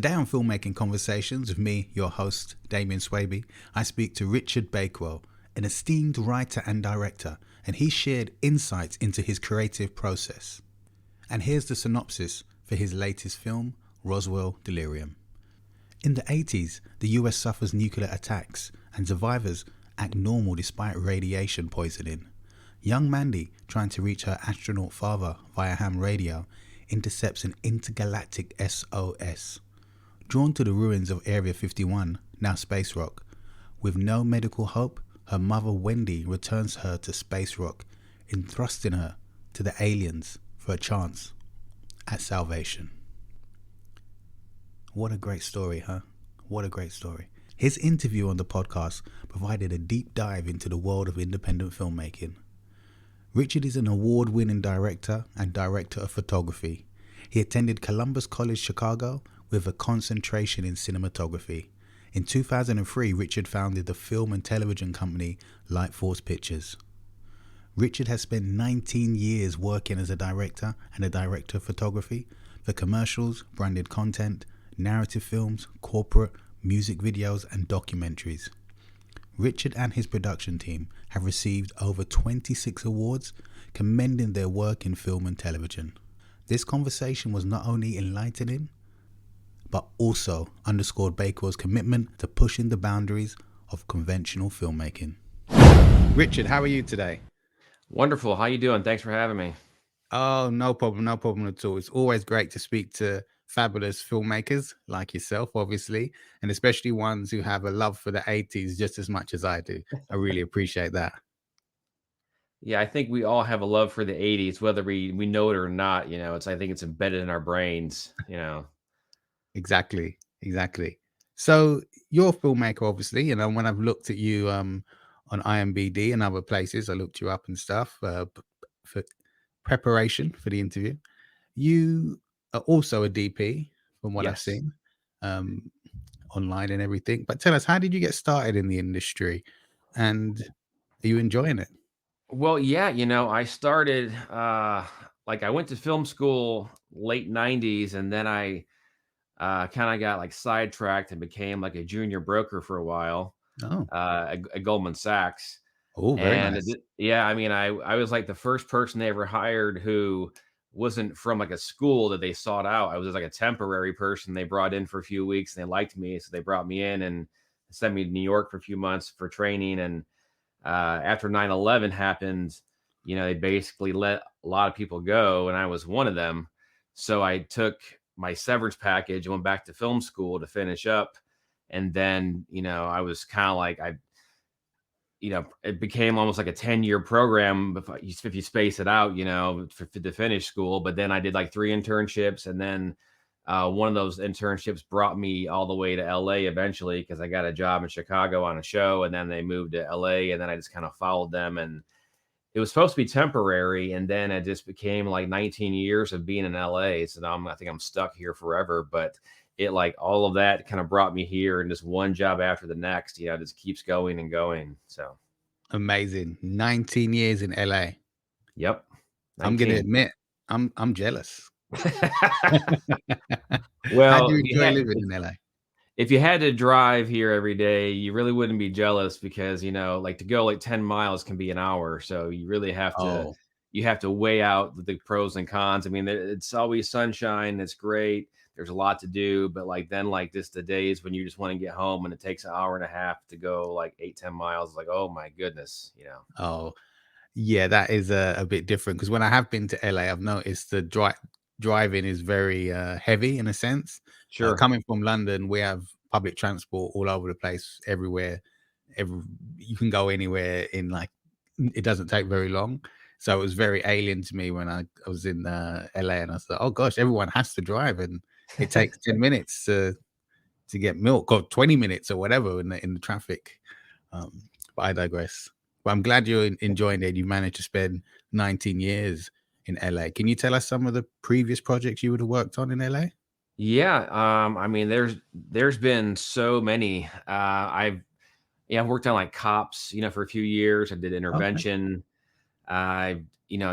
Today on Filmmaking Conversations with me, your host, Damien Swaby, I speak to Richard Bakewell, an esteemed writer and director, and he shared insights into his creative process. And here's the synopsis for his latest film, Roswell Delirium. In the 80s, the US suffers nuclear attacks and survivors act normal despite radiation poisoning. Young Mandy, trying to reach her astronaut father via ham radio, intercepts an intergalactic SOS. Drawn to the ruins of Area 51, now Spacerock, with no medical hope, her mother Wendy returns her to Spacerock, entrusting her to the aliens for a chance at salvation. What a great story, huh? What a great story. His interview on the podcast provided a deep dive into the world of independent filmmaking. Richard is an award-winning director and director of photography. He attended Columbus College, Chicago, with a concentration in cinematography. In 2003, Richard founded the film and television company Lightforce Pictures. Richard has spent 19 years working as a director and a director of photography for commercials, branded content, narrative films, corporate, music videos, and documentaries. Richard and his production team have received over 26 awards, commending their work in film and television. This conversation was not only enlightening, but also underscored Bakewell's commitment to pushing the boundaries of conventional filmmaking. Richard, how are you today? Wonderful. How you doing? Thanks for having me. Oh, no problem at all. It's always great to speak to fabulous filmmakers like yourself, obviously, and especially ones who have a love for the 80s just as much as I do. I really appreciate that. Yeah, I think we all have a love for the 80s, whether we know it or not. I think it's embedded in our brains, Exactly. So you're a filmmaker, obviously. When I've looked at you on IMDb and other places, I looked you up and stuff for preparation for the interview. You are also a DP, from what I've Yes. seen online and everything. But tell us, how did you get started in the industry, and are you enjoying it? Well, yeah, I started I went to film school late 90s, and then I kind of got like sidetracked and became like a junior broker for a while Oh, at Goldman Sachs. very And nice. I was like the first person they ever hired who wasn't from like a school that they sought out. I was just like a temporary person they brought in for a few weeks, and they liked me, so they brought me in and sent me to New York for a few months for training. And after 9/11 happened, they basically let a lot of people go, and I was one of them. So I took my severance package and went back to film school to finish up. And then, I was kind of like, it became almost like a 10-year program if you space it out, to finish school. But then I did like 3 internships, and then one of those internships brought me all the way to LA eventually, because I got a job in Chicago on a show, and then they moved to LA, and then I just kind of followed them. And it was supposed to be temporary, and then it just became like 19 years of being in LA. So now I think I'm stuck here forever. But it, like, all of that kind of brought me here, and just one job after the next, just keeps going and going. So Amazing. 19 years in LA. yep. I'm gonna 19. admit, I'm jealous. How Well, do you enjoy living in LA? if you had to drive here every day, you really wouldn't be jealous, because, like, to go like 10 miles can be an hour. So you really have Oh, to weigh out the pros and cons. I mean, it's always sunshine. It's great. There's a lot to do, but like then like just the days when you just want to get home and it takes an hour and a half to go like 8-10 miles, like, oh my goodness. oh, yeah, that is a bit different, because when I have been to LA, I've noticed the driving is very heavy in a sense. Sure. Coming from London, we have public transport all over the place, everywhere. You can go anywhere in, like, it doesn't take very long. So it was very alien to me when I was in LA, and I thought, oh gosh, everyone has to drive, and it takes 10 minutes to get milk, or 20 minutes or whatever in the traffic. But I digress. But I'm glad you're enjoying it. You managed to spend 19 years in LA. Can you tell us some of the previous projects you would have worked on in LA? Yeah. I mean, there's been so many. I've worked on like cops, for a few years. I did Okay. intervention. I've,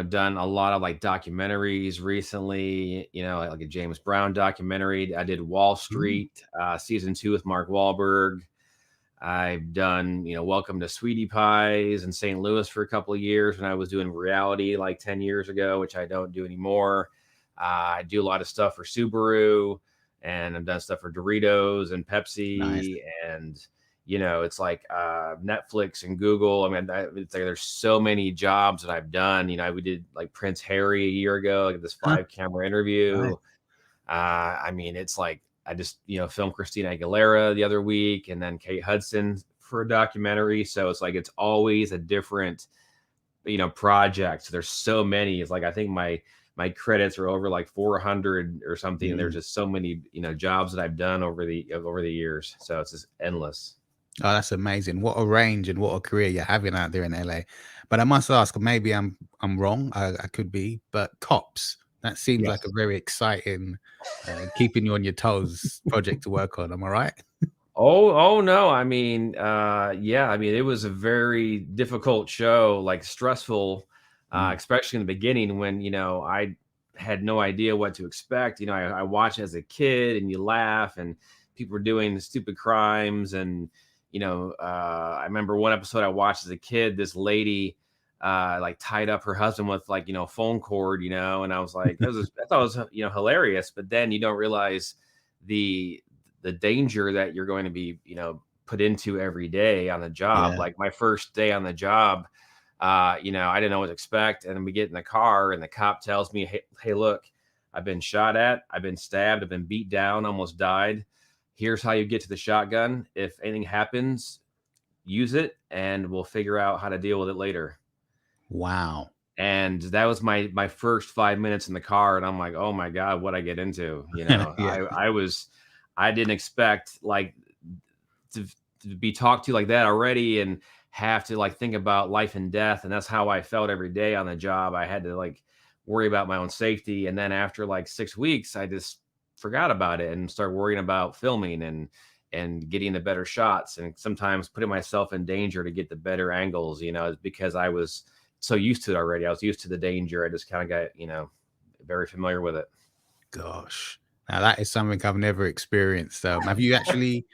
done a lot of like documentaries recently, like a James Brown documentary. I did Wall Ooh, Street, season 2 with Mark Wahlberg. I've done, Welcome to Sweetie Pies in St. Louis for a couple of years when I was doing reality like 10 years ago, which I don't do anymore. I do a lot of stuff for Subaru, and I've done stuff for Doritos and nice. Pepsi, and it's like Netflix and Google. I mean, it's like there's so many jobs that I've done. We did like Prince Harry a year ago, like this Huh, 5 camera nice. interview. I mean, it's like I just filmed Christina Aguilera the other week, and then Kate Hudson for a documentary. So it's like it's always a different project. So there's so many. It's like I think my credits are over like 400 or something. And there's Mm. just so many jobs that I've done over the years. So it's just endless. Oh, that's amazing. What a range and what a career you're having out there in LA. But I must ask, maybe I'm wrong. I could be, but Cops, that seems like a Yes. very exciting, keeping you on your toes project to work on. Am I right? Oh no. I mean, yeah, I mean, it was a very difficult show, like stressful, Mm. especially in the beginning when, I had no idea what to expect. I watched it as a kid and you laugh and people were doing stupid crimes. And, I remember one episode I watched as a kid, this lady, like tied up her husband with like, phone cord, and I was like, I thought it was, hilarious. But then you don't realize the, the danger that you're going to be, put into every day on the job. Yeah. Like my first day on the job, I didn't know what to expect. And then we get in the car and the cop tells me, hey, look, I've been shot at, I've been stabbed, I've been beat down, almost died. Here's how you get to the shotgun. If anything happens, use it and we'll figure out how to deal with it later. Wow. And that was my first 5 minutes in the car. And I'm like, oh my God, what I get into, Yeah. I didn't expect like to, to be talked to like that already and have to like think about life and death. And that's how I felt every day on the job. I had to like worry about my own safety. And then after like 6 weeks, I just forgot about it and started worrying about filming and getting the better shots and sometimes putting myself in danger to get the better angles, because I was so used to it already. I was used to the danger. I just kind of got, very familiar with it. Gosh. Now that is something I've never experienced. Have you actually,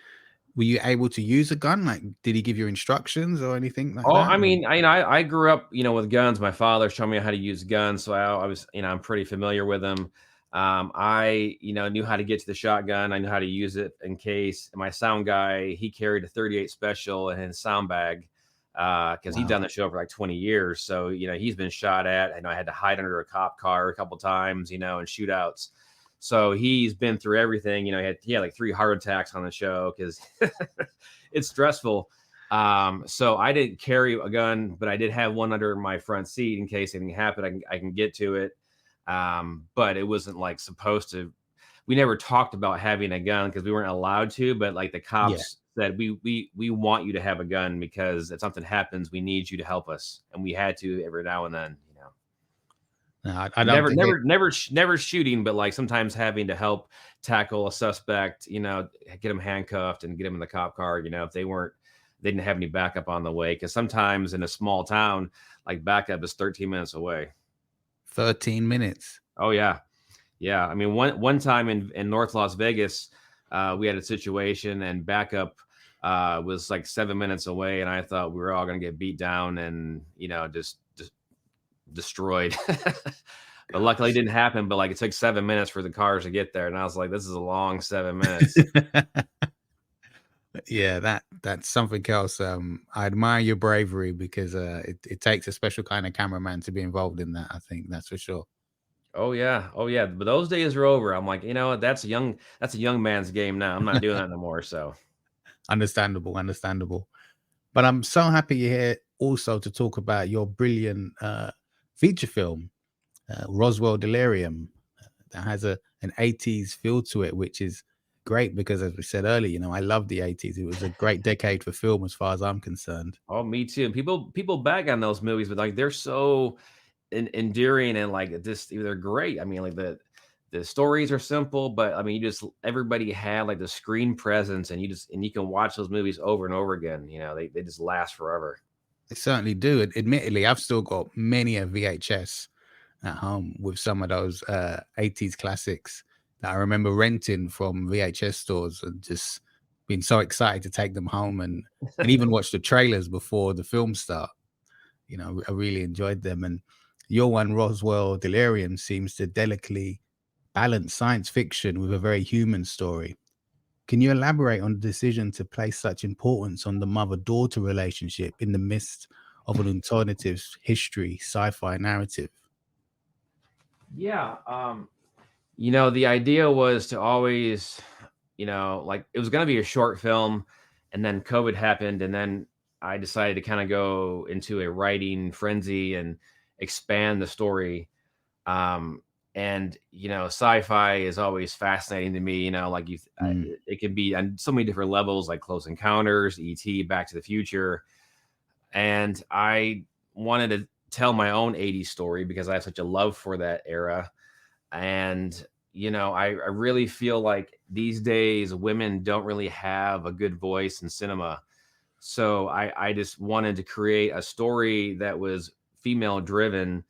were you able to use a gun? Like, did he give you instructions or anything like Oh, that? I mean, I grew up, with guns. My father showed me how to use guns, so I was, I'm pretty familiar with them. I, knew how to get to the shotgun. I knew how to use it in case. And my sound guy, he carried a 38 special in his sound bag because he'd Wow. done the show for like 20 years. So, he's been shot at. I know I had to hide under a cop car a couple times, and shootouts. So he's been through everything. He had like 3 heart attacks on the show because it's stressful. So I didn't carry a gun, but I did have one under my front seat in case anything happened. I can get to it. But it wasn't like supposed to. We never talked about having a gun because we weren't allowed to. But like the Yeah. cops said, we want you to have a gun because if something happens, we need you to help us, and we had to every now and then. No, I don't think they, Never shooting, but like sometimes having to help tackle a suspect, get them handcuffed and get them in the cop car, if they didn't have any backup on the way. Cause sometimes in a small town, like backup is 13 minutes away. 13 minutes. Oh yeah. Yeah. I mean, one time in North Las Vegas, we had a situation and backup, was like 7 minutes away. And I thought we were all going to get beat down and, just destroyed. But luckily it Gosh. didn't happen. But like it took 7 minutes for the cars to get there. And I was like, this is a long 7 minutes. Yeah, that's something else. I admire your bravery because it takes a special kind of cameraman to be involved in that. I think that's for sure. Oh yeah. Oh yeah. But those days are over. I'm like, what? That's a young man's game now. I'm not doing that no more. So Understandable, understandable. But I'm so happy you're here also to talk about your brilliant feature film, Roswell Delirium, that has an 80s feel to it, which is great because, as we said earlier, I love the 80s. It was a great decade for film as far as I'm concerned. oh me too. And people bag on those movies, but like they're so endearing and like just they're great. I mean, like the stories are simple, but I mean, everybody had like the screen presence, and you can watch those movies over and over again. They just last forever. I certainly do. Admittedly, I've still got many a VHS at home with some of those 80s classics that I remember renting from VHS stores and just being so excited to take them home and even watch the trailers before the film start. You know, I really enjoyed them. And your one, Roswell Delirium, seems to delicately balance science fiction with a very human story. Can you elaborate on the decision to place such importance on the mother-daughter relationship in the midst of an alternative history sci-fi narrative? Yeah. The idea was to always, like it was going to be a short film, and then COVID happened, and then I decided to kind of go into a writing frenzy and expand the story. Um, and sci-fi is always fascinating to me. Like Mm, it can be on so many different levels, like Close Encounters, ET, Back to the Future, and I wanted to tell my own '80s story because I have such a love for that era. And I really feel like these days women don't really have a good voice in cinema. So I just wanted to create a story that was female driven,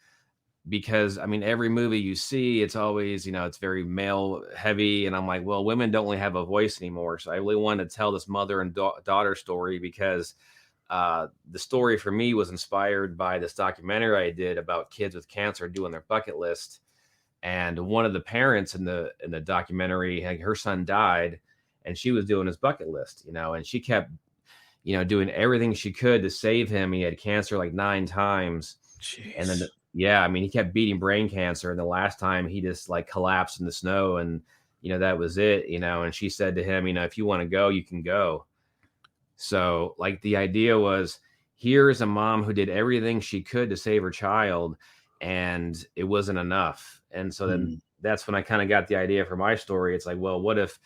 because I mean every movie you see, it's always, it's very male heavy, and I'm like, well, women don't really have a voice anymore. So I really wanted to tell this mother and daughter story, because the story for me was inspired by this documentary I did about kids with cancer doing their bucket list. And one of the parents in the documentary, like, her son died, and she was doing his bucket list, and she kept, doing everything she could to save him. He had cancer like 9 times, and then jeez. yeah, I mean, he kept beating brain cancer, and the last time he just like collapsed in the snow, and that was it. And she said to him, if you want to go, you can go. So, like, the idea was, here is a mom who did everything she could to save her child, and it wasn't enough. And so then Mm, that's when I kind of got the idea for my story. It's like, well, what if,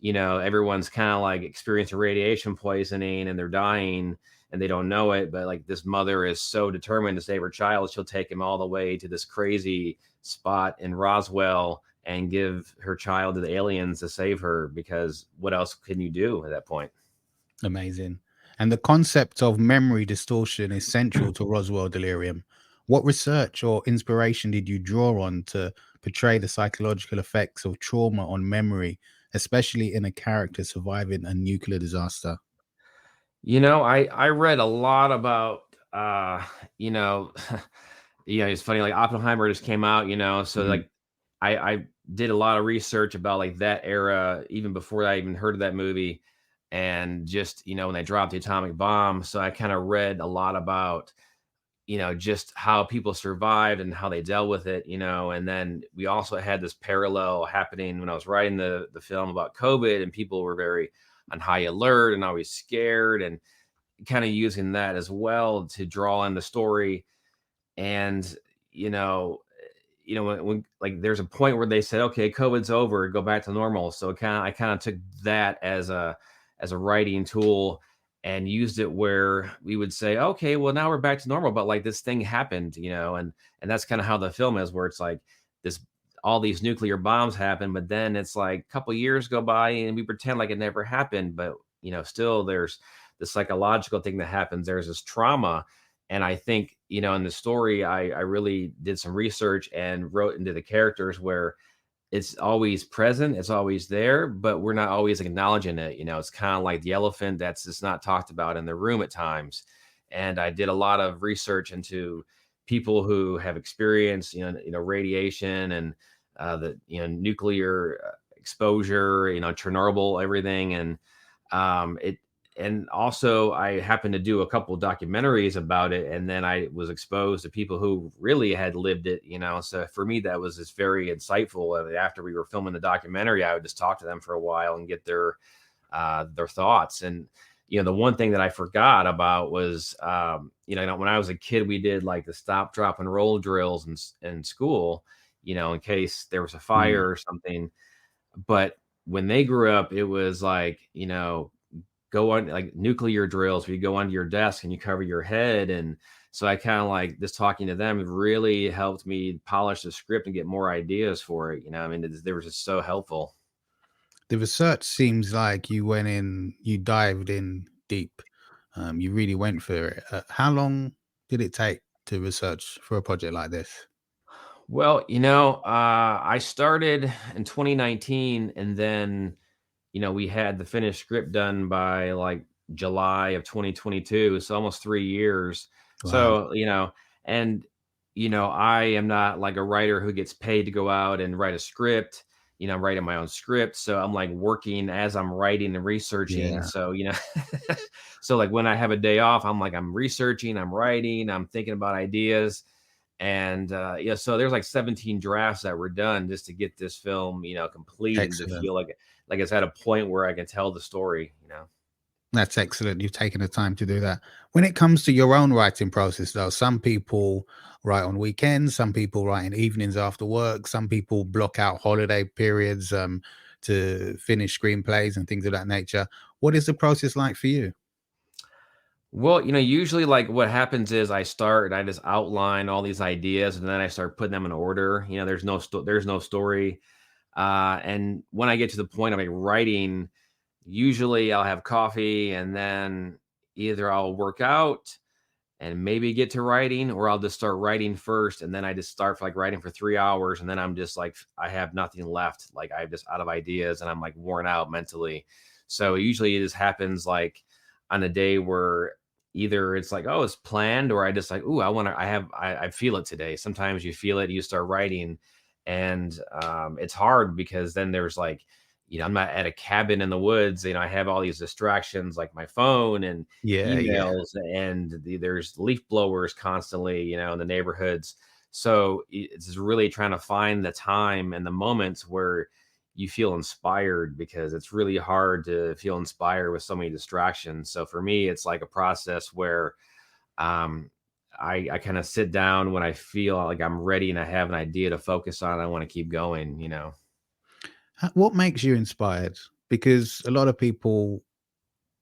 everyone's kind of like experiencing radiation poisoning and they're dying and they don't know it, but like this mother is so determined to save her child, she'll take him all the way to this crazy spot in Roswell and give her child to the aliens to save her, because what else can you do at that point? amazing. And the concept of memory distortion is central to Roswell Delirium. What research or inspiration did you draw on to portray the psychological effects of trauma on memory, especially in a character surviving a nuclear disaster? I read a lot about you know, it's funny, like Oppenheimer just came out, so Mm, like I did a lot of research about like that era even before I even heard of that movie, and just, when they dropped the atomic bomb. So I kind of read a lot about, just how people survived and how they dealt with it, and then we also had this parallel happening when I was writing the film about COVID, and people were very on high alert and always scared, and kind of using that as well to draw in the story. And you know when like there's a point where they said, okay, COVID's over, go back to normal. So I kind of took that as a writing tool and used it where we would say, okay, well, now we're back to normal, but like this thing happened, and that's kind of how the film is, where it's like this, all these nuclear bombs happen, but then it's like a couple years go by and we pretend like it never happened. But still there's the psychological thing that happens, there's this trauma. And I think, in the story, I really did some research and wrote into the characters where it's always present, it's always there, but we're not always acknowledging it. It's kind of like the elephant that's just not talked about in the room at times. And I did a lot of research into people who have experienced, radiation, and the nuclear exposure, Chernobyl, everything, and it. And also, I happened to do a couple of documentaries about it, and then I was exposed to people who really had lived it. So for me, that was just very insightful. After we were filming the documentary, I would just talk to them for a while and get their thoughts. And the one thing that I forgot about was, when I was a kid, we did like the stop, drop, and roll drills in school, in case there was a mm. fire or something. But when they grew up, it was like, go on like nuclear drills where you go onto your desk and you cover your head. And so I kind of like this, talking to them really helped me polish the script and get more ideas for it. I mean, they were just so helpful. The research seems like you went in, you dived in deep. You really went for it. How long did it take to research for a project like this? Well, I started in 2019, and then we had the finished script done by like July of 2022, so almost 3 years. Wow. So, and I am not like a writer who gets paid to go out and write a script. I'm writing my own script. So I'm like working as I'm writing and researching. Yeah, So, so like when I have a day off, I'm researching, I'm writing, I'm thinking about ideas. And yeah, so there's like 17 drafts that were done just to get this film, complete and to excellent. feel like it's at a point where I can tell the story. That's excellent. You've taken the time to do that. When it comes to your own writing process, though, some people write on weekends, some people write in evenings after work, some people block out holiday periods to finish screenplays and things of that nature. What is the process like for you? Well, usually like what happens is I start and I just outline all these ideas and then I start putting them in order. There's no story. And when I get to the point of like writing, usually I'll have coffee and then either I'll work out and maybe get to writing, or I'll just start writing first. And then I just start for like writing for 3 hours. And then I'm just like, I have nothing left. Like I'm just out of ideas and I'm like worn out mentally. So usually it just happens like on a day where either it's like, oh, it's planned, or I just like, ooh, I feel it today. Sometimes you feel it, you start writing. And it's hard because then there's like, I'm not at a cabin in the woods. I have all these distractions like my phone and Yeah, yeah. emails, and there's leaf blowers constantly, in the neighborhoods. So it's just really trying to find the time and the moments where you feel inspired, because it's really hard to feel inspired with so many distractions. So for me, it's like a process where um, I kind of sit down when I feel like I'm ready and I have an idea to focus on. I want to keep going. What makes you inspired? Because a lot of people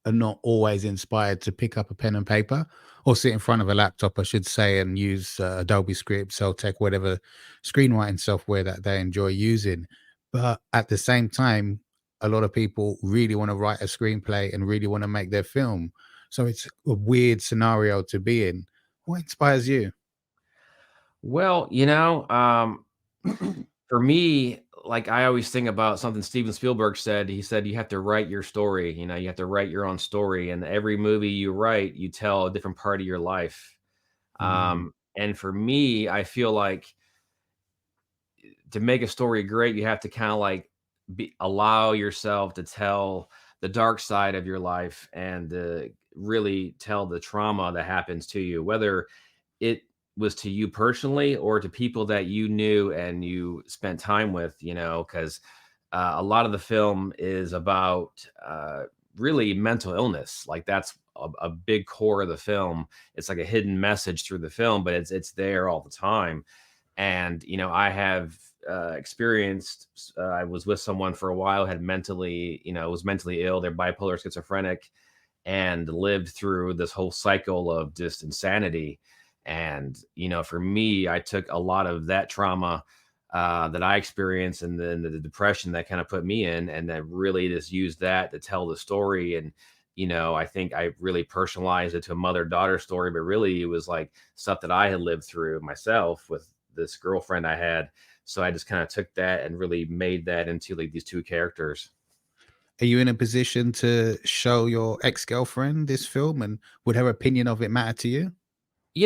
are not always inspired to pick up a pen and paper or sit in front of a laptop, I should say, and use Adobe Script, Celtech, whatever screenwriting software that they enjoy using. But at the same time, a lot of people really want to write a screenplay and really want to make their film. So it's a weird scenario to be in. What inspires you? Well, for me, like I always think about something Steven Spielberg said. He said you have to write your story. You have to write your own story, and every movie you write, you tell a different part of your life. Mm, And for me, I feel like to make a story great, you have to kind of like allow yourself to tell the dark side of your life and really tell the trauma that happens to you, whether it was to you personally or to people that you knew and you spent time with, because a lot of the film is about really mental illness. Like that's a big core of the film. It's like a hidden message through the film, but it's there all the time. And I have experienced. I was with someone for a while, had mentally, was mentally ill. They're bipolar schizophrenic, and lived through this whole cycle of just insanity. And for me, I took a lot of that trauma that I experienced, and then the depression that kind of put me in, and then really just used that to tell the story. And I think I really personalized it to a mother-daughter story, but really it was like stuff that I had lived through myself with this girlfriend I had. So I just kind of took that and really made that into like these two characters. Are you in a position to show your ex-girlfriend this film, and would her opinion of it matter to you?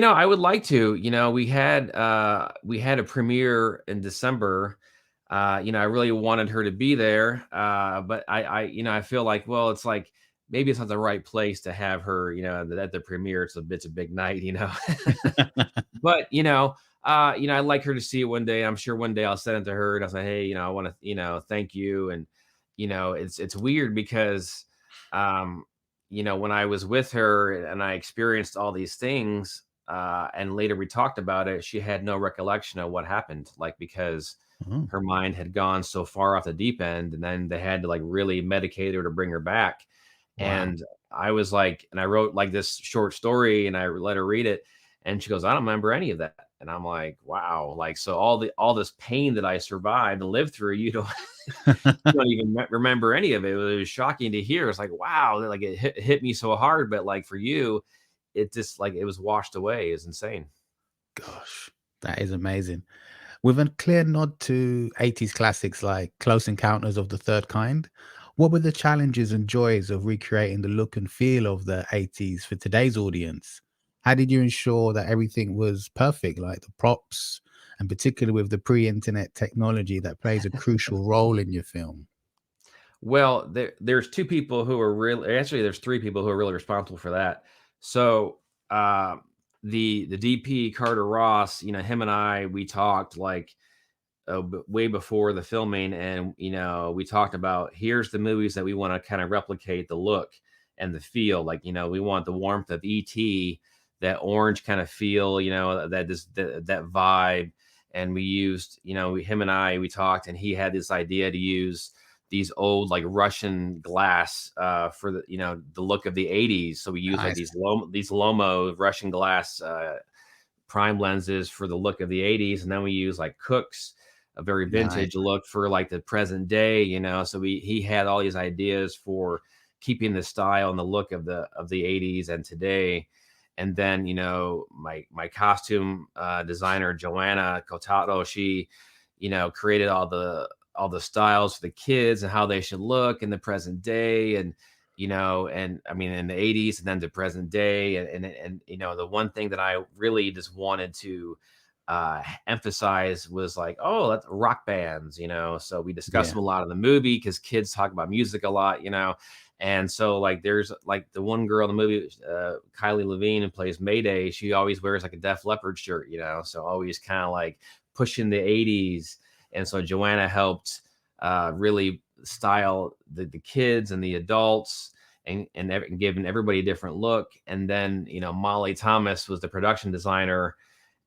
I would like to. We had a premiere in December. I really wanted her to be there. But I feel like, well, it's like maybe it's not the right place to have her, at the premiere. It's a big night. But I'd like her to see it one day. I'm sure one day I'll send it to her and I'll say, hey, I want to, thank you. And it's weird because when I was with her and I experienced all these things, and later we talked about it, she had no recollection of what happened, like because Oh, her mind had gone so far off the deep end, and then they had to like really medicate her to bring her back. wow. And I was like, and I wrote like this short story and I let her read it, and she goes, I don't remember any of that. And I'm like, wow, like, so all this pain that I survived and lived through, you don't you don't even remember any of it. It was shocking to hear. It's like, wow, like it hit me so hard, but like for you, it just like it was washed away. It's insane. Gosh, that is amazing. With a clear nod to 80s classics like Close Encounters of the Third Kind, what were the challenges and joys of recreating the look and feel of the 80s for today's audience? How did you ensure that everything was perfect, like the props, and particularly with the pre-internet technology that plays a crucial role in your film? Well, there's two people who are really actually there's three people who are really responsible for that. So uh the DP Carter Ross, him and I, we talked like way before the filming, and we talked about here's the movies that we want to kind of replicate the look and the feel. Like, we want the warmth of ET, that orange kind of feel, that vibe. And we used, him and I, we talked, and he had this idea to use these old like Russian glass for the look of the 80s. So we used like Nice. these Lomo Russian glass prime lenses for the look of the 80s, and then we use like Cooks, a very Nice. vintage look for like the present day. So he had all these ideas for keeping the style and the look of the 80s and today. And then my costume designer Joanna Kotaro, she created all the styles for the kids and how they should look in the present day, and and I mean in the 80s and then to present day. And the one thing that I really just wanted to emphasize was like, oh, that's rock bands. So we discussed Yeah. them a lot in the movie because kids talk about music a lot. And so like there's like the one girl in the movie, Kylie Levine, who plays Mayday, she always wears like a Def Leppard shirt, so always kind of like pushing the 80s. And so Joanna helped really style the kids and the adults, and giving everybody a different look. And then Molly Thomas was the production designer,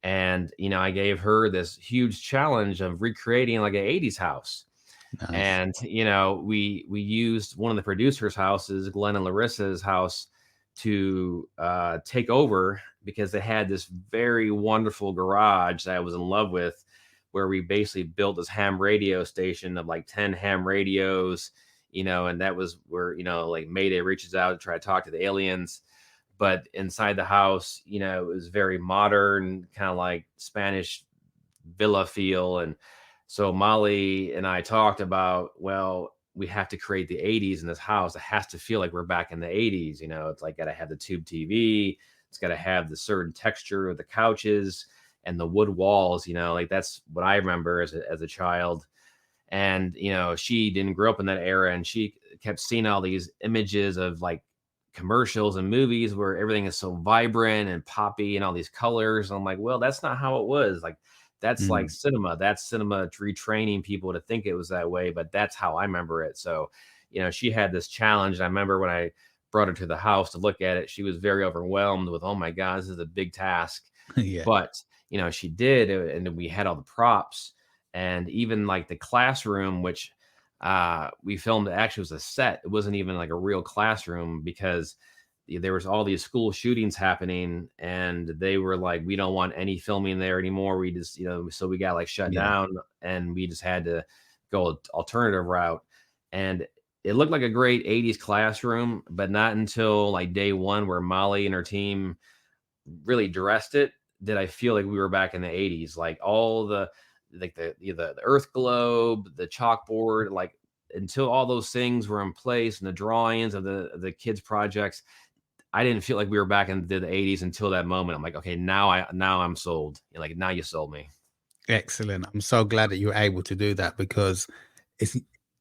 and I gave her this huge challenge of recreating like an 80s house. Nice. And we used one of the producers' houses, Glenn and Larissa's house, to take over, because they had this very wonderful garage that I was in love with, where we basically built this ham radio station of like 10 ham radios, and that was where like Mayday reaches out to try to talk to the aliens. But inside the house, it was very modern, kind of like Spanish villa feel. And so Molly and I talked about, well, we have to create the 80s in this house. It has to feel like we're back in the 80s. It's like got to have the tube TV. It's got to have the certain texture of the couches and the wood walls. Like that's what I remember as a child. And she didn't grow up in that era, and she kept seeing all these images of like commercials and movies where everything is so vibrant and poppy and all these colors. I'm like, well, that's not how it was. Like that's like Mm. cinema. That's cinema retraining people to think it was that way, but that's how I remember it. So, she had this challenge. And I remember when I brought her to the house to look at it, she was very overwhelmed with, oh my God, this is a big task. Yeah. But, she did, and we had all the props, and even like the classroom, which we filmed, actually was a set. It wasn't even like a real classroom, because there was all these school shootings happening, and they were like, we don't want any filming there anymore. We just, so we got like shut Yeah. down, and we just had to go alternative route. And it looked like a great 80s classroom, but not until like day one, where Molly and her team really dressed it, did I feel like we were back in the 80s. Like all the like the earth globe, the chalkboard, like until all those things were in place, and the drawings of the kids projects, I didn't feel like we were back in the 80s until that moment. I'm like, okay, now I'm sold. Like, now you sold me. Excellent. I'm so glad that you're able to do that, because it's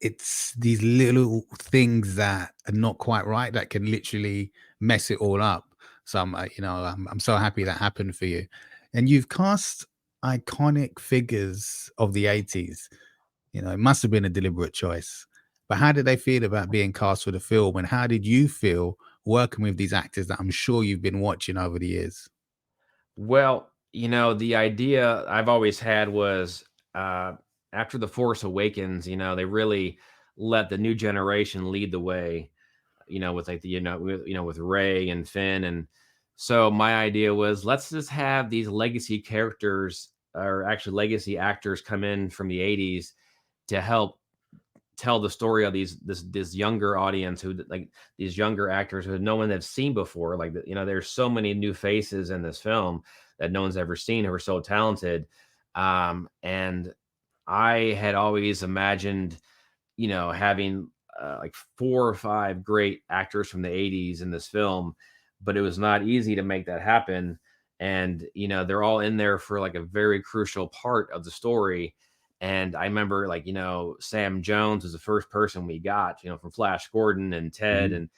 it's these little things that are not quite right that can literally mess it all up. So I'm so happy that happened for you. And you've cast iconic figures of the 80s. It must have been a deliberate choice. But how did they feel about being cast for the film? And how did you feel working with these actors that I'm sure you've been watching over the years? Well, the idea I've always had was, after The Force Awakens, they really let the new generation lead the way, with like with Rey and Finn. And So my idea was, let's just have these legacy characters, or actually legacy actors, come in from the 80s to help tell the story of this younger audience, who, like, these younger actors who no one had seen before. Like, there's so many new faces in this film that no one's ever seen, who are so talented. And I had always imagined, having like 4 or 5 great actors from the 80s in this film, but it was not easy to make that happen. And, they're all in there for like a very crucial part of the story. And I remember, like, Sam Jones was the first person we got, from Flash Gordon and Ted. Mhm.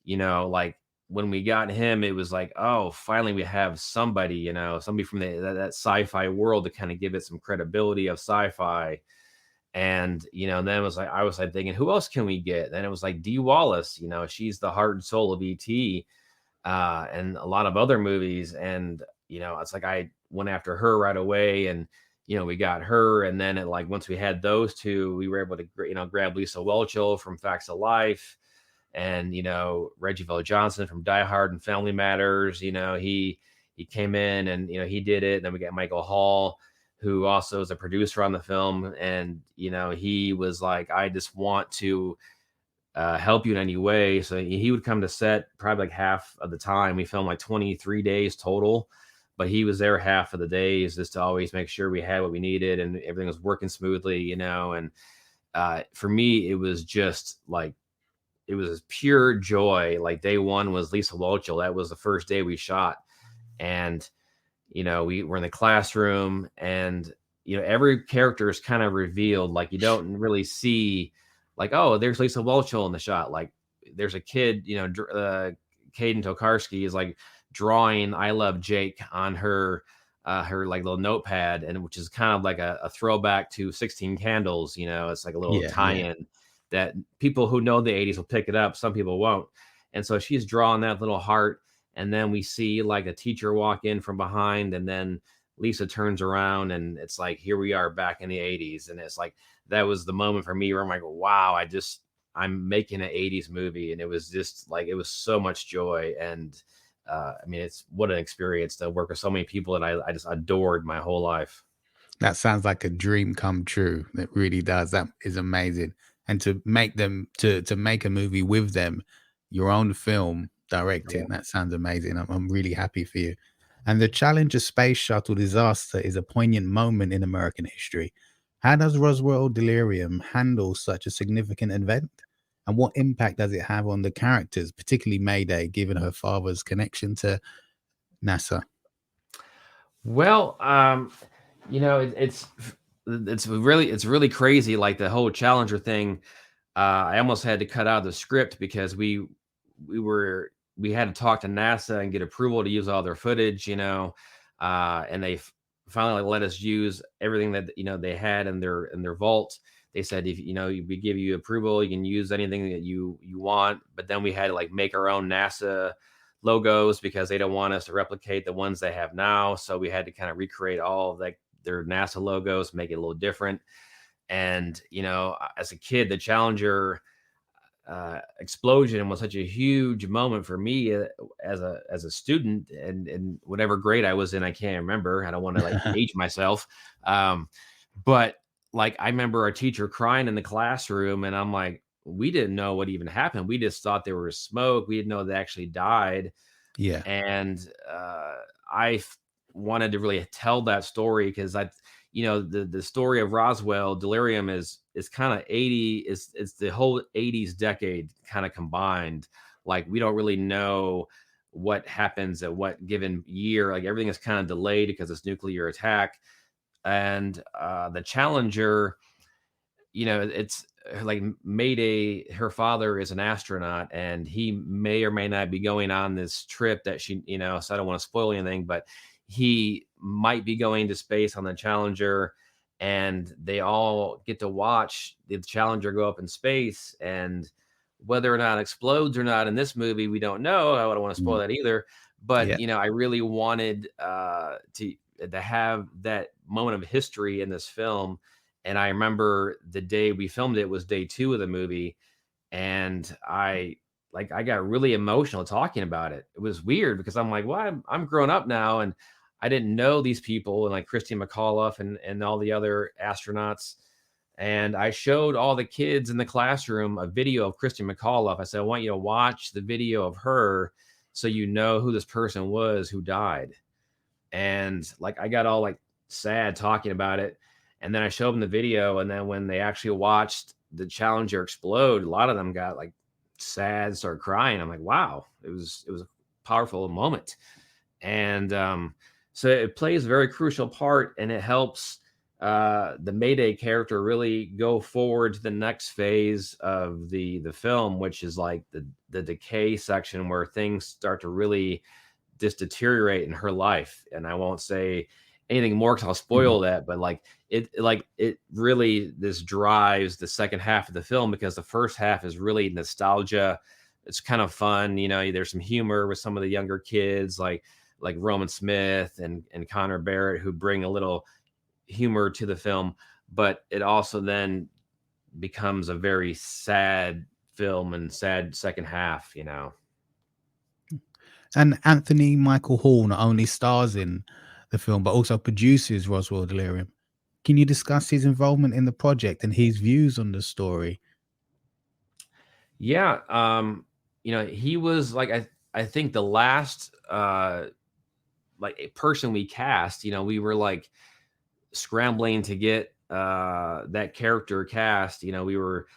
And, like, when we got him, it was like, oh, finally we have somebody, somebody from that sci-fi world to kind of give it some credibility of sci-fi. And, then it was like, I was like thinking, who else can we get? Then it was like Dee Wallace, she's the heart and soul of ET, and a lot of other movies. And, it's like I went after her right away. And, we got her. And then once we had those two, we were able to, grab Lisa Whelchel from Facts of Life, and, Reggie Johnson from Die Hard and Family Matters. He came in, and, he did it. And then we got Michael Hall, who also is a producer on the film. And, he was like, I just want to help you in any way. So he would come to set probably like half of the time. We filmed like 23 days total, but he was there half of the days just to always make sure we had what we needed and everything was working smoothly. And for me, it was just like, it was pure joy. Like, day one was Lisa Whelchel. That was the first day we shot. And, we were in the classroom, and, every character is kind of revealed. Like, you don't really see, like, oh, there's Lisa Whelchel in the shot. Like, there's a kid, Caden Tokarski is like drawing "I love Jake" on her like little notepad, and which is kind of like a throwback to 16 Candles. It's like a little Yeah, yeah. tie-in that people who know the 80s will pick it up. Some people won't. And so she's drawing that little heart. And then we see like a teacher walk in from behind, and then Lisa turns around, and it's like, here we are back in the 80s. And it's like, that was the moment for me where I'm like, wow, I'm making an 80s movie. And it was just like, it was so much joy. And I mean, it's what an experience to work with so many people that I just adored my whole life. That sounds like a dream come true. That really does. That is amazing. And to make them to make a movie with them, your own film directing, that sounds amazing. I'm really happy for you. And the Challenger space shuttle disaster is a poignant moment in American history. How does Roswell Delirium handle such a significant event? And what impact does it have on the characters, particularly Mayday, given her father's connection to NASA? Well, it's really crazy. Like, the whole Challenger thing, I almost had to cut out the script because we had to talk to NASA and get approval to use all their footage, and they finally let us use everything that they had in their vault. They said, if we give you approval, you can use anything that you want. But then we had to like make our own NASA logos because they don't want us to replicate the ones they have now. So we had to kind of recreate all of like their NASA logos, make it a little different. And as a kid, the Challenger explosion was such a huge moment for me as a student, and whatever grade I was in, I can't remember. I don't want to like age myself. But like, I remember our teacher crying in the classroom, and I'm like, we didn't know what even happened. We just thought there was smoke. We didn't know they actually died. Yeah. And wanted to really tell that story because the story of Roswell Delirium is kind of 80, it's the whole 80s decade kind of combined. Like, we don't really know what happens at what given year. Like, everything is kind of delayed because it's nuclear attack. And the Challenger, it's like Mayday, her father is an astronaut, and he may or may not be going on this trip that she, so I don't want to spoil anything, but he might be going to space on the Challenger, and they all get to watch the Challenger go up in space. And whether or not it explodes or not in this movie, we don't know. I don't want to spoil Mm. that either. But Yeah. I really wanted to have that moment of history in this film. And I remember the day we filmed it was day 2 of the movie, and I like I got really emotional talking about it. It was weird because I'm like, well, I'm grown up now, and I didn't know these people, and like Christine McAuliffe and all the other astronauts. And I showed all the kids in the classroom a video of Christine McAuliffe. I said, I want you to watch the video of her so you know who this person was who died. And like I got all like sad talking about it. And then I showed them the video. And then when they actually watched the Challenger explode, a lot of them got like sad, started crying. I'm like, wow, it was a powerful moment. And so it plays a very crucial part, and it helps the Mayday character really go forward to the next phase of the film, which is like the decay section where things start to really just deteriorate in her life. And I won't say anything more because I'll spoil that, but like it really this drives the second half of the film, because the first half is really nostalgia. It's kind of fun, there's some humor with some of the younger kids like Roman Smith and Connor Barrett, who bring a little humor to the film, but it also then becomes a very sad film and sad second half. And Anthony Michael Hall not only stars in the film, but also produces Roswell Delirium. Can you discuss his involvement in the project and his views on the story? Yeah. He was like, I think the last, like a person we cast, we were like scrambling to get, that character cast. We were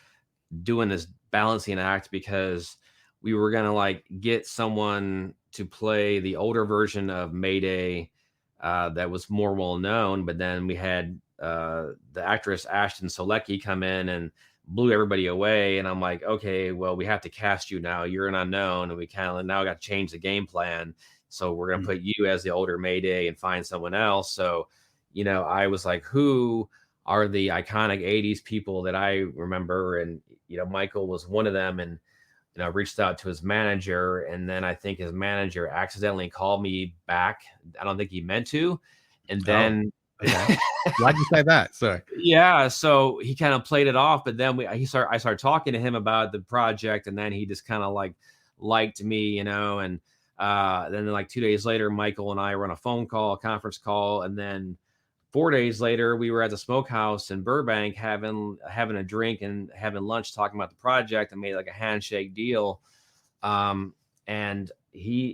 doing this balancing act because we were going to like get someone to play the older version of Mayday, that was more well known, but then we had the actress Ashton Solecki come in and blew everybody away. And I'm like, okay, well, we have to cast you now. You're an unknown, and we kind of now got to change the game plan. So we're going to put you as the older Mayday and find someone else. So, I was like, who are the iconic 80s people that I remember? And, Michael was one of them. And, reached out to his manager, and then I think his manager accidentally called me back. I don't think he meant to. And then, okay. Why'd you say that? Sorry. Yeah. So he kind of played it off, but then I started talking to him about the project, and then he just kind of like liked me, and then like 2 days later, Michael and I were on a conference call, and then 4 days later, we were at the smokehouse in Burbank having a drink and having lunch, talking about the project, and made like a handshake deal. And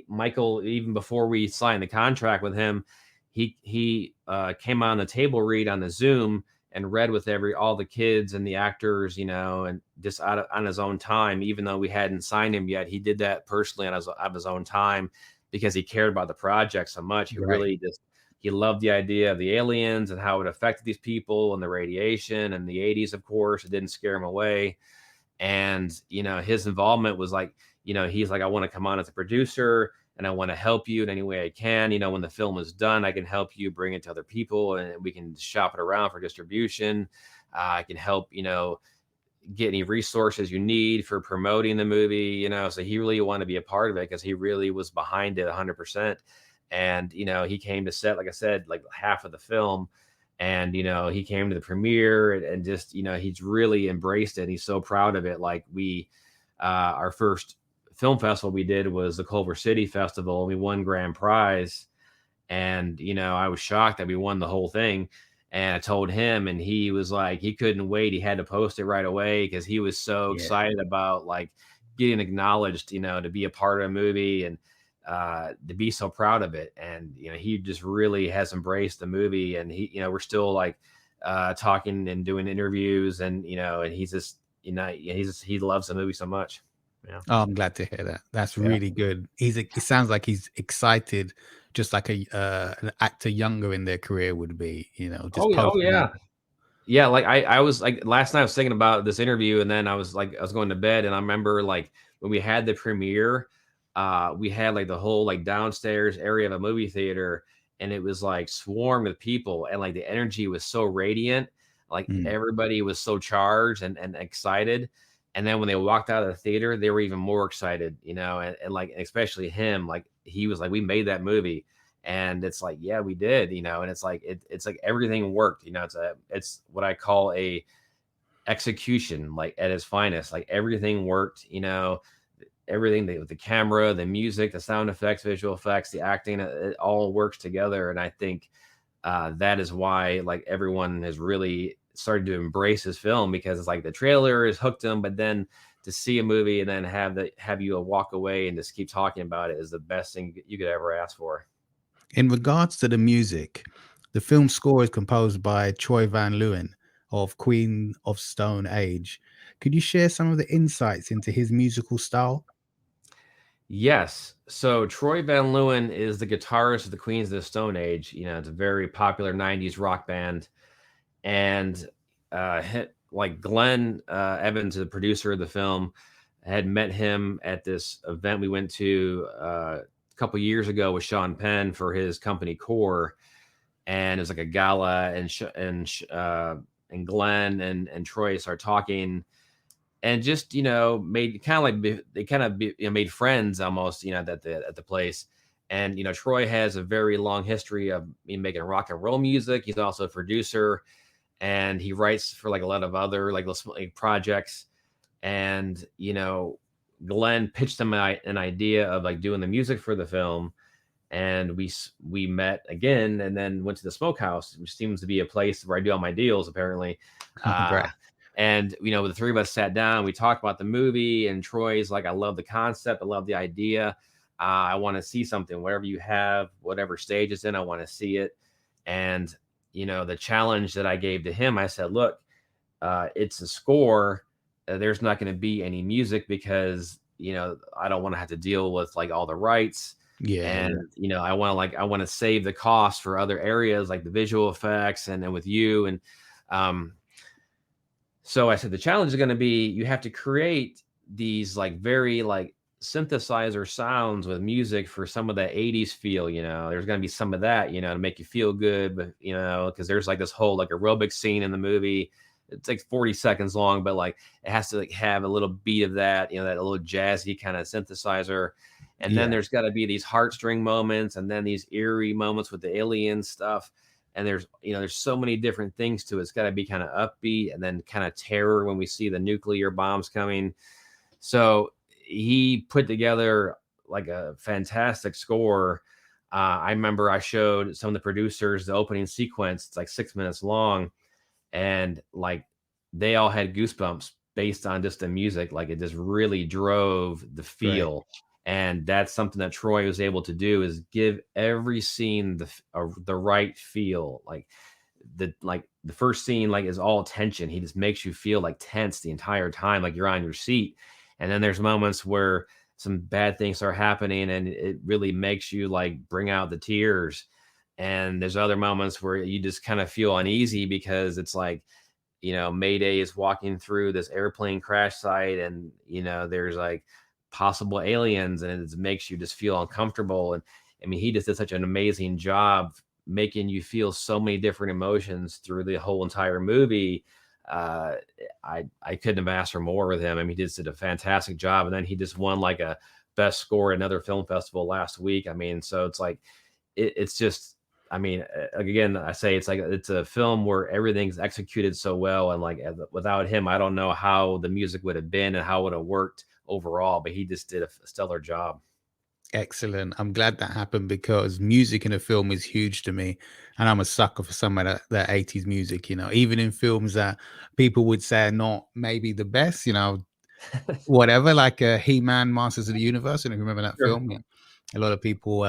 Michael, even before we signed the contract with him, he came on the table read on the Zoom and read with all the kids and the actors, and just on his own time, even though we hadn't signed him yet. He did that personally on his own time because he cared about the project so much. He really just, he loved the idea of the aliens and how it affected these people and the radiation and the 80s, of course. It didn't scare him away. And, his involvement was like, he's like, I want to come on as a producer, and I want to help you in any way I can. When the film is done, I can help you bring it to other people, and we can shop it around for distribution. I can help, get any resources you need for promoting the movie, so he really wanted to be a part of it because he really was behind it 100%. And, he came to set, like I said, like half of the film. And, he came to the premiere and just, he's really embraced it. He's so proud of it. Like our first film festival we did was the Culver City Festival, and we won grand prize. And, I was shocked that we won the whole thing. And I told him, and he was like, he couldn't wait. He had to post it right away because he was so excited about like getting acknowledged, to be a part of a movie and, to be so proud of it. And he just really has embraced the movie, and he, we're still like talking and doing interviews, and and he's just he loves the movie so much. Yeah. Oh, I'm glad to hear that. That's really good. It sounds like he's excited, just like an actor younger in their career would be. Yeah. Like I was like, last night I was thinking about this interview, and then I was going to bed, and I remember like when we had the premiere, we had like the whole like downstairs area of a movie theater, and it was like swarmed with people, and like the energy was so radiant, like everybody was so charged and excited. And then when they walked out of the theater, they were even more excited, and like, especially him, like he was like, we made that movie. And it's like, yeah, we did, and it's like, it's like everything worked, it's what I call a execution, like at its finest, like everything worked, everything, the camera, the music, the sound effects, visual effects, the acting, it all works together. And I think that is why like everyone has really started to embrace his film, because it's like the trailer has hooked them, but then to see a movie and then have you walk away and just keep talking about it is the best thing you could ever ask for. In regards to the music, the film score is composed by Troy Van Leeuwen of Queen of Stone Age. Could you share some of the insights into his musical style? Yes. So Troy Van Leeuwen is the guitarist of the Queens of the Stone Age. It's a very popular 90s rock band. And like Glenn Evans, the producer of the film, had met him at this event we went to a couple years ago with Sean Penn for his company Core. And it was like a gala, and Glenn and Troy started talking, and just made made friends almost at the place. And Troy has a very long history of making rock and roll music. He's also a producer, and he writes for like a lot of other like projects. And Glenn pitched him an idea of like doing the music for the film, and we met again, and then went to the Smokehouse, which seems to be a place where I do all my deals apparently. Right. And the three of us sat down, we talked about the movie, and Troy's like, I love the concept, I love the idea, I want to see something, whatever you have, whatever stage it's in, I want to see it. And the challenge that I gave to him, I said, look, it's a score, there's not going to be any music because I don't want to have to deal with like all the rights. Yeah. And I want to save the cost for other areas like the visual effects and with you. And so I said, the challenge is going to be, you have to create these like very like synthesizer sounds with music for some of the 80s feel. There's going to be some of that, to make you feel good, but because there's like this whole like aerobic scene in the movie. It's like 40 seconds long, but like it has to like have a little beat of that, that little jazzy kind of synthesizer. And then there's got to be these heartstring moments, and then these eerie moments with the alien stuff. And there's so many different things to it. It's got to be kind of upbeat, and then kind of terror when we see the nuclear bombs coming. So he put together like a fantastic score. I remember I showed some of the producers the opening sequence. It's like 6 minutes long, and like they all had goosebumps based on just the music. Like it just really drove the feel. Right. And that's something that Troy was able to do, is give every scene the right feel. Like the first scene like is all tension. He just makes you feel like tense the entire time, like you're on your seat. And then there's moments where some bad things are happening, and it really makes you like bring out the tears. And there's other moments where you just kind of feel uneasy because it's like, Mayday is walking through this airplane crash site, and there's like possible aliens, and it makes you just feel uncomfortable. And I mean, he just did such an amazing job making you feel so many different emotions through the whole entire movie. I couldn't have asked for more with him. I mean, he just did a fantastic job. And then he just won like a best score at another film festival last week. I mean, so it's like, it's just, I mean, again, I say it's like, it's a film where everything's executed so well. And like, without him, I don't know how the music would have been and how it would have worked overall, but he just did a stellar job. Excellent. I'm glad that happened, because music in a film is huge to me, and I'm a sucker for some of that 80s music, even in films that people would say are not maybe the best, whatever, like He-Man, Masters of the Universe. And if you remember that film, yeah, a lot of people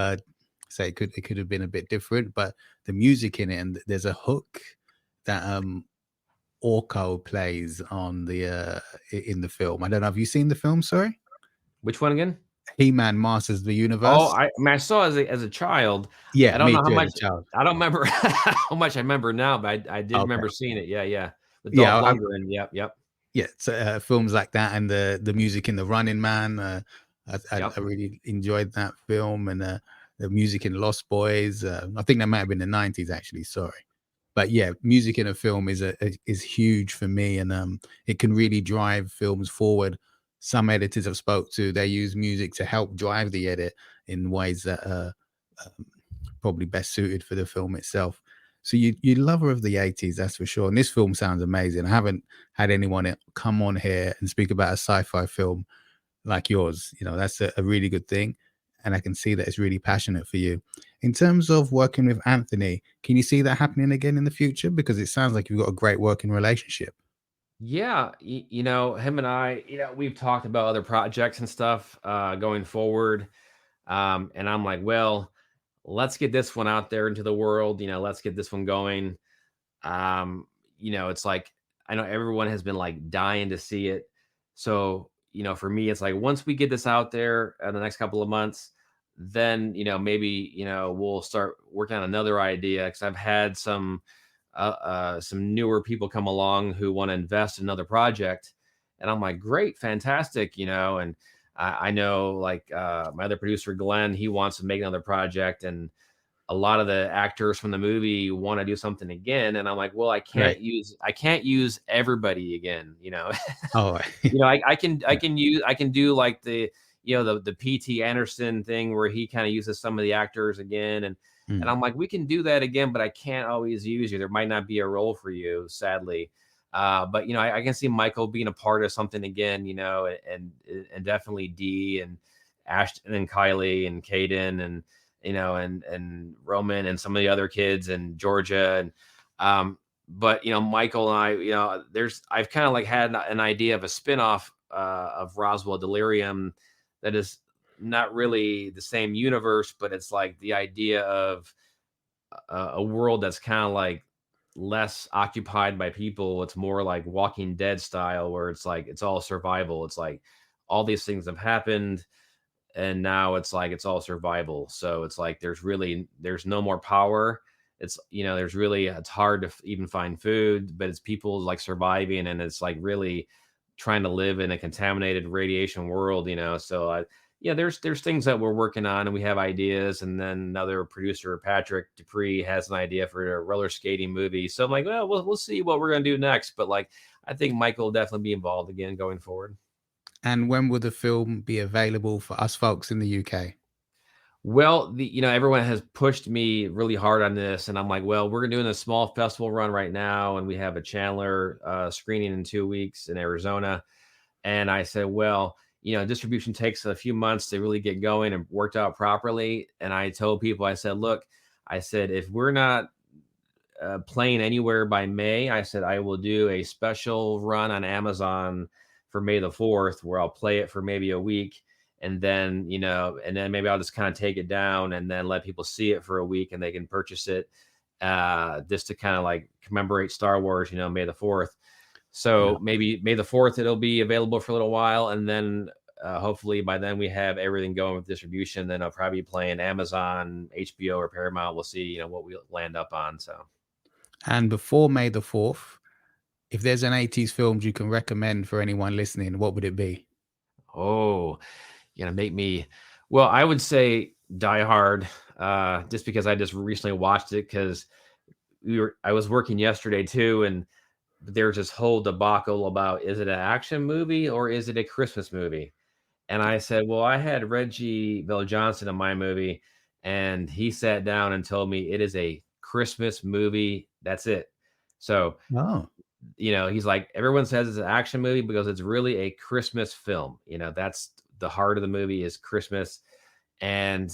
say it could have been a bit different, but the music in it, and there's a hook that Orko plays on the in the film. I don't know, have you seen the film? Sorry, which one again? He-Man, Masters of the Universe. Oh, I mean, I saw as a child. Yeah, I don't know how much. I don't remember how much I remember now, but I did remember seeing it. Yeah. With Dolph Lundgren. Yep. Yeah, so films like that, and the music in The Running Man. I really enjoyed that film, and the music in Lost Boys. I think that might have been the 90s, actually. Sorry. But yeah, music in a film is huge for me, and it can really drive films forward. Some editors I've spoke to, they use music to help drive the edit in ways that are probably best suited for the film itself. So you're a lover of the 80s, that's for sure. And this film sounds amazing. I haven't had anyone come on here and speak about a sci-fi film like yours. That's a really good thing. And I can see that it's really passionate for you. In terms of working with Anthony, can you see that happening again in the future? Because it sounds like you've got a great working relationship. Yeah, him and I, we've talked about other projects and stuff going forward. And I'm like, well, let's get this one out there into the world. Let's get this one going. Um, it's like I know everyone has been like dying to see it. So, for me, it's like once we get this out there in the next couple of months, then maybe we'll start working on another idea because I've had some newer people come along who want to invest in another project, and I'm like, great, fantastic, and I know like my other producer Glenn, he wants to make another project, and a lot of the actors from the movie want to do something again, and I'm like, well, Right. I can't use everybody again. Oh, I can do like the PT Anderson thing where he kind of uses some of the actors again, and mm, I'm like, we can do that again, but I can't always use you. There might not be a role for you, sadly. But I can see Michael being a part of something again, and definitely Dee and Ashton and Kylie and Caden and and Roman and some of the other kids and Georgia but Michael and I, I've kind of like had an idea of a spinoff of Roswell Delirium that is not really the same universe, but it's like the idea of a world that's kind of like less occupied by people. It's more like Walking Dead style, where it's like it's all survival. It's like all these things have happened, and now it's like it's all survival. So it's like there's no more power. It's it's hard to even find food, but it's people like surviving, and it's like really trying to live in a contaminated radiation world. So yeah, there's things that we're working on, and we have ideas. And then another producer, Patrick Dupree, has an idea for a roller skating movie. So I'm like, well, we'll see what we're gonna do next. But like, I think Michael will definitely be involved again going forward. and when will the film be available for us folks in the UK? Well, everyone has pushed me really hard on this, and I'm like, well, we're doing a small festival run right now, and we have a Chandler screening in 2 weeks in Arizona. And I said, well, distribution takes a few months to really get going and worked out properly. And I told people, I said, look, I said, if we're not playing anywhere by May, I said, I will do a special run on Amazon for May the 4th, where I'll play it for maybe a week. And then, maybe I'll just kind of take it down and then let people see it for a week and they can purchase it just to kind of like commemorate Star Wars, May the 4th. Yeah. So maybe May the 4th, it'll be available for a little while. And then hopefully by then we have everything going with distribution. Then I'll probably be playing Amazon, HBO, or Paramount. We'll see, what we land up on. So. And before May the 4th, if there's an 80s film you can recommend for anyone listening, what would it be? Oh, you're gonna make me. Well, I would say Die Hard, just because I just recently watched it because I was working yesterday too, and there's this whole debacle about is it an action movie or is it a Christmas movie? And I said, well, I had Reggie Bill Johnson in my movie, and he sat down and told me it is a Christmas movie. That's it. So Oh, he's like, everyone says it's an action movie because it's really a Christmas film. That's the heart of the movie is Christmas. And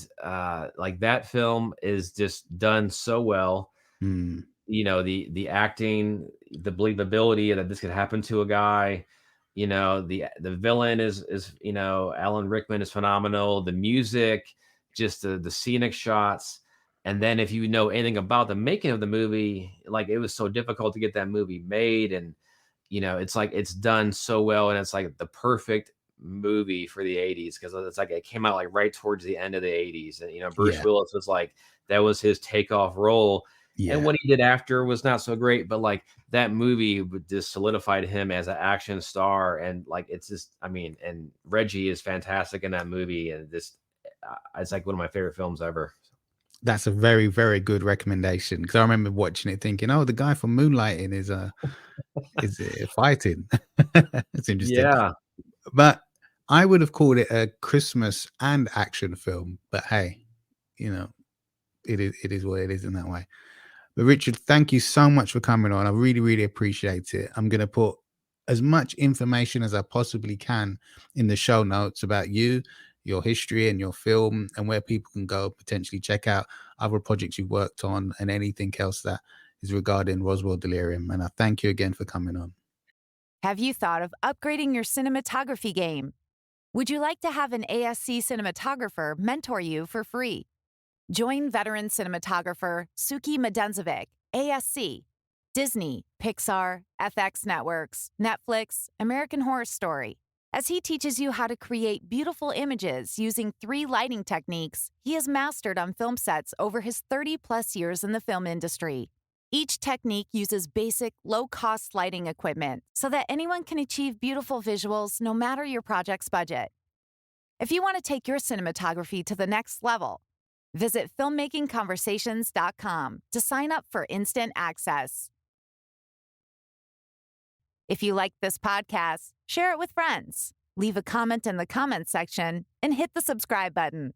like that film is just done so well. hmm. The acting, the believability that this could happen to a guy. The villain is Alan Rickman is phenomenal. The music, just the scenic shots. And then if you know anything about the making of the movie, like it was so difficult to get that movie made. And it's like it's done so well, and it's like the perfect movie for the 80s because it's like it came out like right towards the end of the 80s. And Bruce Yeah. Willis was like that was his takeoff role. And Yeah. what he did after was not so great, but like that movie just solidified him as an action star. And like it's just, I mean, and Reggie is fantastic in that movie, and just it's like one of my favorite films ever. That's a very, very good recommendation because I remember watching it thinking, oh, the guy from Moonlighting is fighting. It's interesting. Yeah. But I would have called it a Christmas and action film. But hey, you know, it is what it is in that way. But Richard, thank you so much for coming on. I really, really appreciate it. I'm gonna put as much information as I possibly can in the show notes about you, your history, and your film, and where people can go potentially check out other projects you've worked on and anything else that is regarding Roswell Delirium. And I thank you again for coming on. Have you thought of upgrading your cinematography game? Would you like to have an ASC cinematographer mentor you for free? Join veteran cinematographer Suki Medenzovic, ASC, Disney, Pixar, FX Networks, Netflix, American Horror Story. As he teaches you how to create beautiful images using 3 lighting techniques he has mastered on film sets over his 30-plus years in the film industry. Each technique uses basic, low-cost lighting equipment so that anyone can achieve beautiful visuals no matter your project's budget. If you want to take your cinematography to the next level, visit filmmakingconversations.com to sign up for instant access. If you like this podcast, share it with friends, leave a comment in the comments section, and hit the subscribe button.